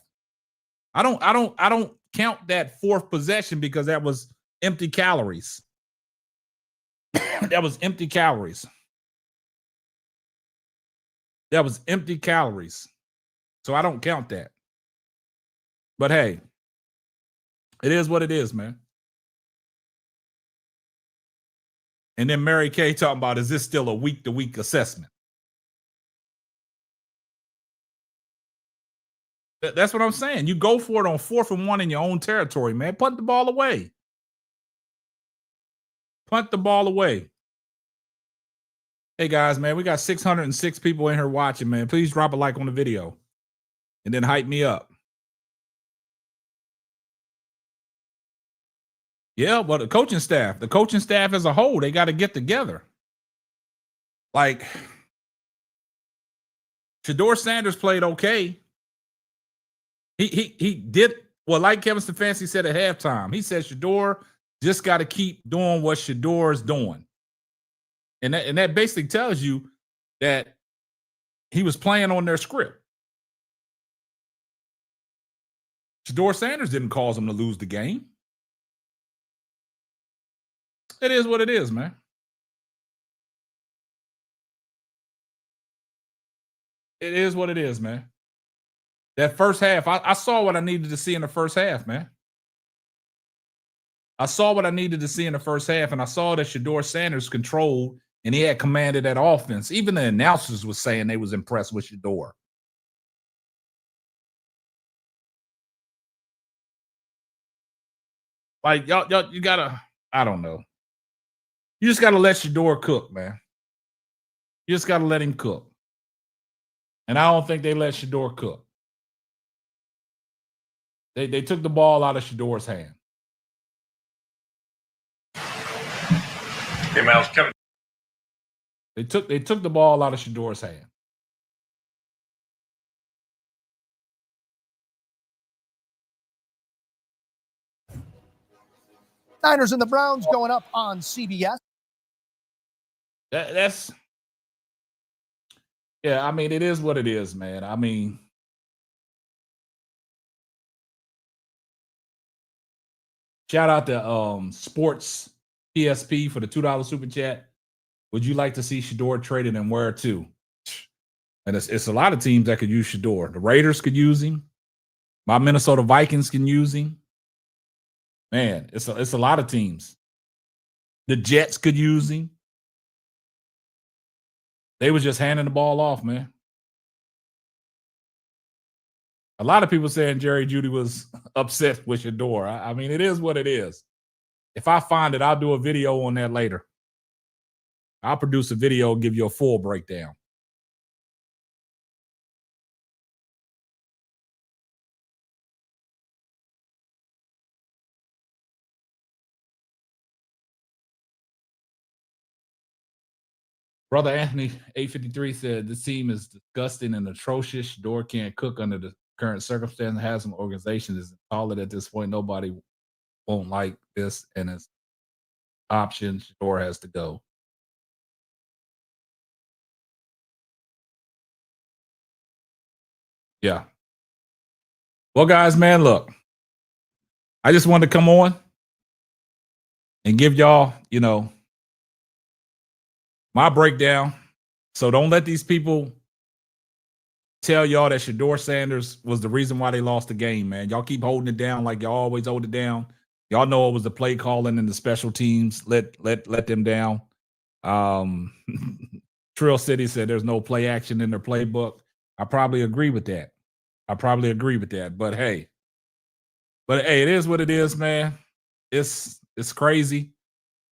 I don't count that fourth possession because that was empty calories. That was empty calories. So I don't count that. But hey, it is what it is, man. And then Mary Kay talking about, is this still a week-to-week assessment? That's what I'm saying. You go for it on 4th and 1 in your own territory, man. Punt the ball away. Hey, guys, man, we got 606 people in here watching, man. Please drop a like on the video and then hype me up. Yeah, but the coaching staff as a whole, they got to get together. Like, Shedeur Sanders played okay. He did, well, like Kevin Stefanski said at halftime. He said Shedeur just got to keep doing what Shedeur is doing. And that basically tells you that he was playing on their script. Shedeur Sanders didn't cause him to lose the game. It is what it is, man. It is what it is, man. That first half, I saw what I needed to see in the first half, man. I saw what I needed to see in the first half, and I saw that Shedeur Sanders controlled, and he had commanded that offense. Even the announcers was saying they was impressed with Shedeur. Like, y'all, you gotta, I don't know. You just gotta let Shedeur cook, man. You just gotta let him cook. And I don't think they let Shedeur cook. They took the ball out of Shedeur's hand. Hey, Miles, Kevin. They took the ball out of Shedeur's hand. Niners and the Browns going up on CBS. That's yeah, I mean, it is what it is, man. I mean, shout out to Sports PSP for the $2 super chat. Would you like to see Shedeur traded and where to? And it's a lot of teams that could use Shedeur. The Raiders could use him. My Minnesota Vikings can use him. Man, it's a lot of teams. The Jets could use him. They was just handing the ball off, man. A lot of people saying Jerry Jeudy was upset with Shedeur. I mean, it is what it is. If I find it, I'll do a video on that later. I'll produce a video and give you a full breakdown. Brother Anthony 853 said this team is disgusting and atrocious. Shedeur can't cook under the current circumstances. Has an organization is solid at this point. Nobody won't like this, and it's option. Shedeur has to go. Yeah. Well, guys, man, look. I just wanted to come on and give y'all, my breakdown. So don't let these people tell y'all that Shedeur Sanders was the reason why they lost the game, man. Y'all keep holding it down like y'all always hold it down. Y'all know it was the play calling and the special teams. Let them down. Trill City said there's no play action in their playbook. I probably agree with that. But hey, it is what it is, man. It's crazy.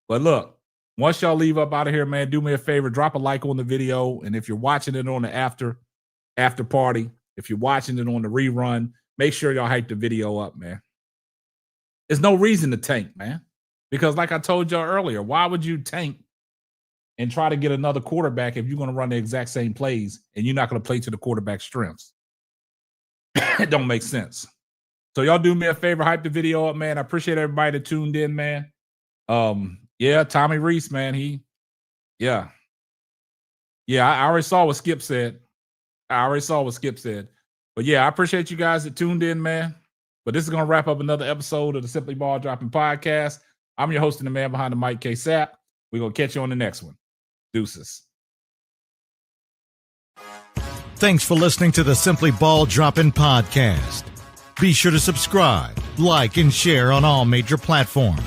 But look, once y'all leave up out of here, man, do me a favor, drop a like on the video. And if you're watching it on the after party, if you're watching it on the rerun, make sure y'all hype the video up, man. There's no reason to tank, man. Because like I told y'all earlier, why would you tank and try to get another quarterback if you're going to run the exact same plays and you're not going to play to the quarterback's strengths? It don't make sense. So y'all do me a favor, hype the video up, man. I appreciate everybody that tuned in, man. Yeah, Tommy Rees, man. I already saw what Skip said. But yeah, I appreciate you guys that tuned in, man. But this is going to wrap up another episode of the Simply Ball Dropping Podcast. I'm your host and the man behind the mic, K-Sap. We're going to catch you on the next one. Deuces. Thanks for listening to the Simply Ball Dropping Podcast. Be sure to subscribe, like, and share on all major platforms.